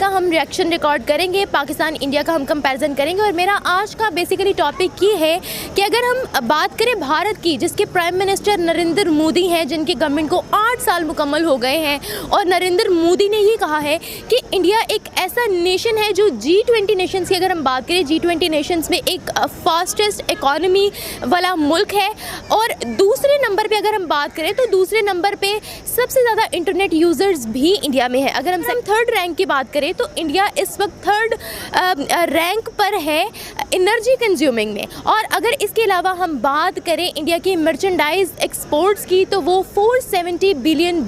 का हम reaction record करेंगे, पाकिस्तान इंडिया का हम कंपैरिजन करेंगे। और मेरा आज का बेसिकली टॉपिक ये है कि अगर हम बात करें भारत की, जिसके प्राइम मिनिस्टर नरेंद्र मोदी हैं, जिनकी गवर्नमेंट को 8 साल मुकम्मल हो गए हैं, और नरेंद्र मोदी ने ये कहा है कि इंडिया एक ऐसा नेशन है जो G20 नेशंस की अगर हम बात करें, G20 नेशंस में एक फास्टेस्ट इकॉनमी वाला मुल्क है। और दूसरे नंबर पे अगर हम बात करें तो दूसरे नंबर पे सबसे ज़्यादा इंटरनेट यूज़र्स भी इंडिया में है। अगर हम थर्ड रैंक की बात करें तो इंडिया इस वक्त थर्ड रैंक पर है एनर्जी कंज्यूमिंग में। और अगर इसके अलावा हम बात करें इंडिया की मर्चेंडाइज एक्सपोर्ट्स की तो वो $470 बिलियन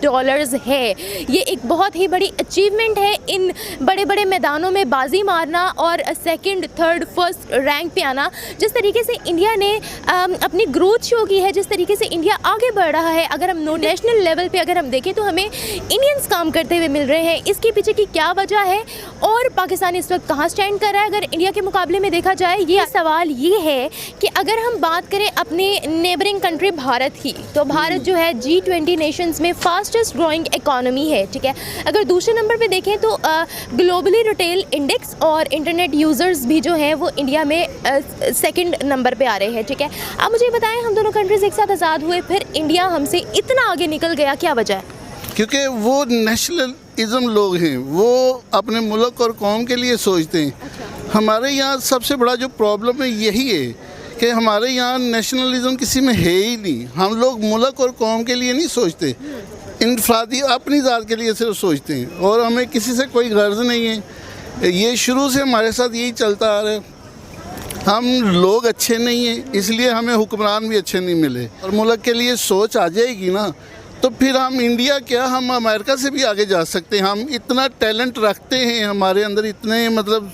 है। ये एक बहुत ही बड़ी अचीवमेंट है, इन बड़े बड़े मैदानों में बाजी मारना और सेकंड, थर्ड, फर्स्ट रैंक पे आना। जिस तरीके से इंडिया ने अपनी ग्रोथ शो की है, जिस तरीके से इंडिया आगे बढ़ रहा है, अगर हम नेशनल लेवल पे अगर हम देखें तो हमें इंडियंस काम करते हुए मिल रहे हैं। इसके पीछे की क्या वजह है और पाकिस्तान इस वक्त कहाँ स्टैंड कर रहा है अगर इंडिया के मुकाबले में देखा जाए? ये सवाल ये है कि अगर हम बात करें अपने नेबरिंग कंट्री भारत की, तो भारत जो है G20 नेशंस में फास्टेस्ट ग्रोइंग इकॉनमी है, ठीक है। अगर दूसरे नंबर पे देखें तो ग्लोबली रिटेल इंडेक्स और इंटरनेट यूज़र्स भी जो हैं वो इंडिया में सेकंड नंबर पे आ रहे हैं, ठीक है। अब मुझे बताएं, हम दोनों कंट्रीज़ एक साथ आज़ाद हुए, फिर इंडिया हमसे इतना आगे निकल गया, क्या वजह है? क्योंकि वो नेशनलिज्म लोग हैं, वो अपने मुल्क और कौम के लिए सोचते हैं। अच्छा। हमारे यहाँ सबसे बड़ा जो प्रॉब्लम है यही है कि हमारे यहाँ नेशनलिज्म किसी में है ही नहीं। हम लोग मुल्क और कौम के लिए नहीं सोचते, इनफरादी अपनी ज़ात के लिए सिर्फ सोचते हैं, और हमें किसी से कोई गर्ज नहीं है। ये शुरू से हमारे साथ यही चलता आ रहा है। हम लोग अच्छे नहीं हैं, इसलिए हमें हुक्मरान भी अच्छे नहीं मिले। और मुल्क के लिए सोच आ जाएगी ना, तो फिर हम इंडिया क्या, हम अमेरिका से भी आगे जा सकते हैं। हम इतना टैलेंट रखते हैं, हमारे अंदर इतने मतलब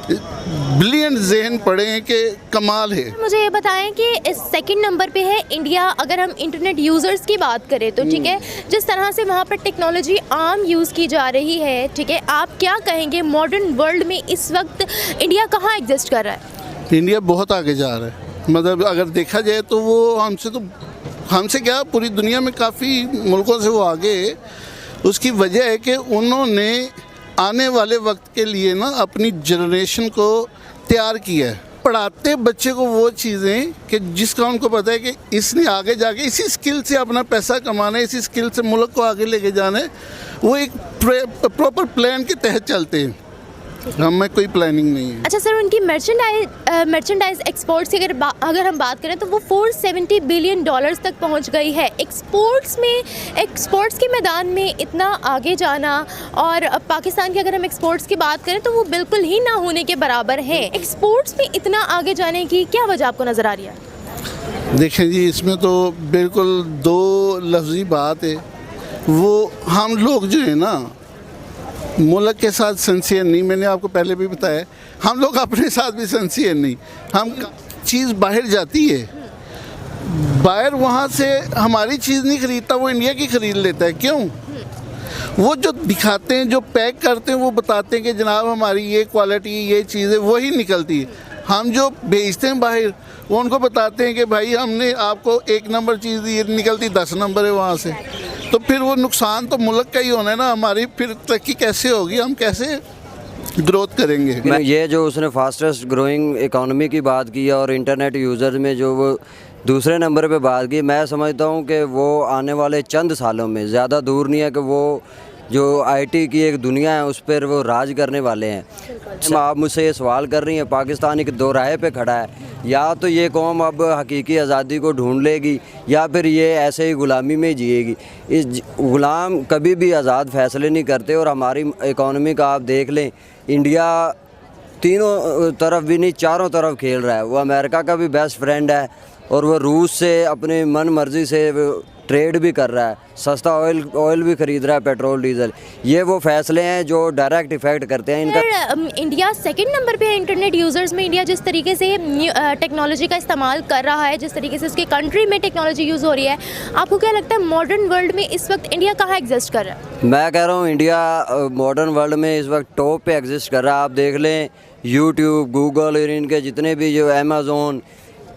ब्रिलियंट जहन पड़े हैं कि कमाल है। मुझे ये बताएं कि इस सेकंड नंबर पे है इंडिया। अगर हम इंटरनेट यूज़र्स की बात करें तो ठीक है, जिस तरह से वहाँ पर टेक्नोलॉजी आम यूज़ की जा रही है, ठीक है, आप क्या कहेंगे मॉडर्न वर्ल्ड में इस वक्त इंडिया कहाँ एग्जिस्ट कर रहा है? इंडिया बहुत आगे जा रहा है। मतलब अगर देखा जाए तो वो हमसे क्या, पूरी दुनिया में काफ़ी मुल्कों से वो आगे है। उसकी वजह है कि उन्होंने आने वाले वक्त के लिए ना अपनी जनरेशन को तैयार किया है। पढ़ाते बच्चे को वो चीज़ें कि जिसका उनको पता है कि इसने आगे जाके इसी स्किल से अपना पैसा कमाना है, इसी स्किल से मुल्क को आगे लेके जाना है। वो एक प्रॉपर प्लान के तहत चलते हैं, हमें कोई प्लानिंग नहीं है। अच्छा सर, उनकी मर्चेंडाइज एक्सपोर्ट्स की अगर हम बात करें तो वो $470 बिलियन तक पहुंच गई है। एक्सपोर्ट्स के मैदान में इतना आगे जाना, और पाकिस्तान की अगर हम एक्सपोर्ट्स की बात करें तो वो बिल्कुल ही ना होने के बराबर है। एक्सपोर्ट्स में इतना आगे जाने की क्या वजह आपको नज़र आ रही है? देखें जी, इसमें तो बिल्कुल दो लफ्ज़ी बात है। वो हम लोग जो है ना मुल्क के साथ सिंसियर नहीं, मैंने आपको पहले भी बताया, हम लोग अपने साथ भी सिंसियर नहीं। हम चीज़ बाहर जाती है, बाहर वहाँ से हमारी चीज़ नहीं खरीदता, वो इंडिया की ख़रीद लेता है। क्यों? वो जो दिखाते हैं, जो पैक करते हैं, वो बताते हैं कि जनाब हमारी ये क्वालिटी, ये चीज़ है, वही निकलती है। हम जो भेजते हैं बाहर, वो उनको बताते हैं कि भाई हमने आपको 1 नंबर चीज़ दी, निकलती 10 नंबर है वहाँ से। तो फिर वो नुकसान तो मुल्क का ही होना है ना, हमारी फिर तरक्की कैसे होगी, हम कैसे ग्रोथ करेंगे? ये जो उसने फास्टेस्ट ग्रोइंग इकॉनमी की बात की और इंटरनेट यूज़र में जो वो दूसरे नंबर पे बात की, मैं समझता हूँ कि वो आने वाले चंद सालों में, ज़्यादा दूर नहीं है कि वो जो आईटी की एक दुनिया है उस पर वो राज करने वाले हैं। आप मुझसे ये सवाल कर रही हैं, पाकिस्तान एक दो राह पे खड़ा है, या तो ये कौम अब हकीकी आज़ादी को ढूंढ लेगी या फिर ये ऐसे ही ग़ुलामी में जिएगी। इस ग़ुलाम कभी भी आज़ाद फ़ैसले नहीं करते। और हमारी इकॉनमी का आप देख लें, इंडिया तीनों तरफ भी नहीं, चारों तरफ खेल रहा है। वो अमेरिका का भी बेस्ट फ्रेंड है और वो रूस से अपने मन मर्ज़ी से ट्रेड भी कर रहा है, सस्ता ऑयल भी ख़रीद रहा है, पेट्रोल डीजल। ये वो फैसले हैं जो डायरेक्ट इफ़ेक्ट करते हैं इनका। इंडिया सेकंड नंबर पे है इंटरनेट यूज़र्स में। इंडिया जिस तरीके से टेक्नोलॉजी का इस्तेमाल कर रहा है, जिस तरीके से उसकी कंट्री में टेक्नोलॉजी यूज़ हो रही है, आपको क्या लगता है मॉडर्न वर्ल्ड में इस वक्त इंडिया कहाँ एग्जिस्ट कर रहा है? मैं कह रहा हूँ इंडिया मॉडर्न वर्ल्ड में इस वक्त टॉप पे एग्जिस्ट कर रहा है। आप देख लें यूट्यूब, गूगल और इनके जितने भी जो अमेज़ोन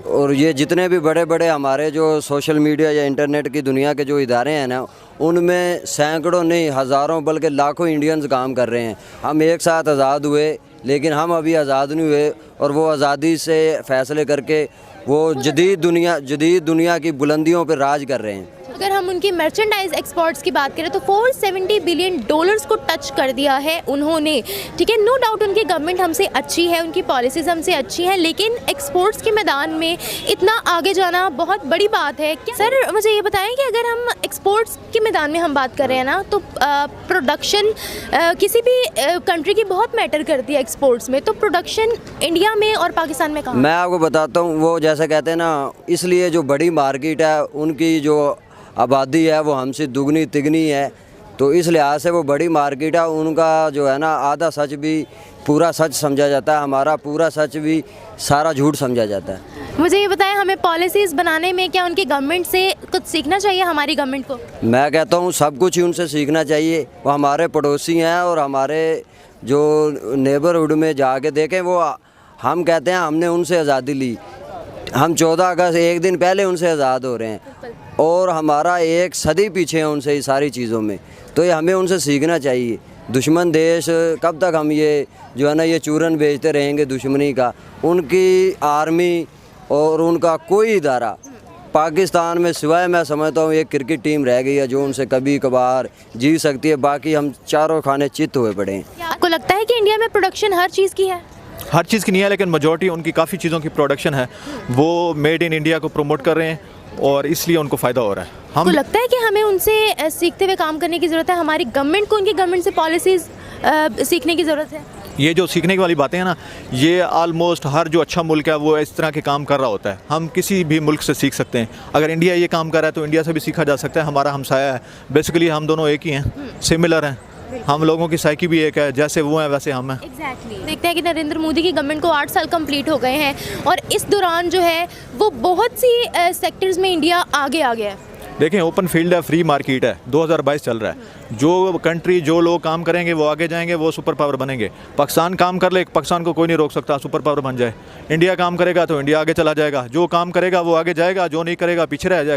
और ये जितने भी बड़े बड़े हमारे जो सोशल मीडिया या इंटरनेट की दुनिया के जो इदारे हैं ना, उनमें सैकड़ों नहीं हज़ारों बल्कि लाखों इंडियंस काम कर रहे हैं। हम एक साथ आज़ाद हुए, लेकिन हम अभी आज़ाद नहीं हुए, और वो आज़ादी से फ़ैसले करके वो जदीद दुनिया की बुलंदियों पर राज कर रहे हैं। अगर हम उनकी मर्चेंडाइज एक्सपोर्ट्स की बात करें तो $470 बिलियन को टच कर दिया है उन्होंने। ठीक है, नो डाउट उनकी गवर्नमेंट हमसे अच्छी है, उनकी पॉलिसीज़ हमसे अच्छी हैं, लेकिन एक्सपोर्ट्स के मैदान में इतना आगे जाना बहुत बड़ी बात है। सर मुझे ये बताएं कि अगर हम एक्सपोर्ट्स के मैदान में हम बात कर रहे हैं ना, तो प्रोडक्शन किसी भी कंट्री की बहुत मैटर करती है एक्सपोर्ट्स में, तो प्रोडक्शन इंडिया में और पाकिस्तान में कहाँ? मैं आपको बताता हूँ, वो जैसे कहते हैं ना, इसलिए जो बड़ी मार्केट है उनकी जो आबादी है वो हमसे दुगनी तिगनी है, तो इस लिहाज से वो बड़ी मार्केट है। उनका जो है ना आधा सच भी पूरा सच समझा जाता है, हमारा पूरा सच भी सारा झूठ समझा जाता है। मुझे ये बताएं, हमें पॉलिसीज़ बनाने में क्या उनकी गवर्नमेंट से कुछ सीखना चाहिए, हमारी गवर्नमेंट को? मैं कहता हूँ सब कुछ ही उनसे सीखना चाहिए। वो हमारे पड़ोसी हैं, और हमारे जो नेबरहुड में जाके देखें, वो हम कहते हैं हमने उनसे आज़ादी ली, हम 14 अगस्त एक दिन पहले उनसे आज़ाद हो रहे हैं, और हमारा एक सदी पीछे है उनसे इस सारी चीज़ों में। तो ये हमें उनसे सीखना चाहिए। दुश्मन देश कब तक हम ये जो है ना ये चूरन बेचते रहेंगे दुश्मनी का? उनकी आर्मी और उनका कोई इदारा पाकिस्तान में सिवाय मैं समझता हूँ एक क्रिकेट टीम रह गई है जो उनसे कभी कभार जी सकती है, बाकी हम चारों खाने चित्त हुए पड़े हैं। आपको लगता है कि इंडिया में प्रोडक्शन हर चीज़ की है? हर चीज़ की नहीं है, लेकिन मेजॉरिटी उनकी काफ़ी चीज़ों की प्रोडक्शन है, वो मेड इन इंडिया को प्रमोट कर रहे हैं, और इसलिए उनको फ़ायदा हो रहा है। आपको लगता है कि हमें उनसे सीखते हुए काम करने की ज़रूरत है? हमारी गवर्नमेंट को उनकी गवर्नमेंट से पॉलिसीज़ सीखने की ज़रूरत है? ये जो सीखने की वाली बातें हैं ना, ये आलमोस्ट हर जो अच्छा मुल्क है वो इस तरह के काम कर रहा होता है। हम किसी भी मुल्क से सीख सकते हैं। अगर इंडिया ये काम कर रहा है तो इंडिया से भी सीखा जा सकता है। हमारा हमसाया है, बेसिकली हम दोनों एक ही हैं, सिमिलर हैं, हम लोगों की साइकी भी एक है, जैसे वो हैं वैसे हम हैं। एग्जैक्टली। देखते हैं कि नरेंद्र मोदी की गवर्नमेंट को 8 साल कंप्लीट हो गए हैं, और इस दौरान जो है वो बहुत सी सेक्टर्स में इंडिया आगे आ गया है। देखें, ओपन फील्ड है, फ्री मार्केट है, 2022 चल रहा है। जो कंट्री जो लोग काम करेंगे वो आगे जाएंगे, वो सुपर पावर बनेंगे। पाकिस्तान काम कर ले, पाकिस्तान को कोई नहीं रोक सकता, सुपर पावर बन जाए। इंडिया काम करेगा तो इंडिया आगे चला जाएगा, जो काम करेगा वो आगे जाएगा, जो नहीं करेगा पीछे रह जाएगा।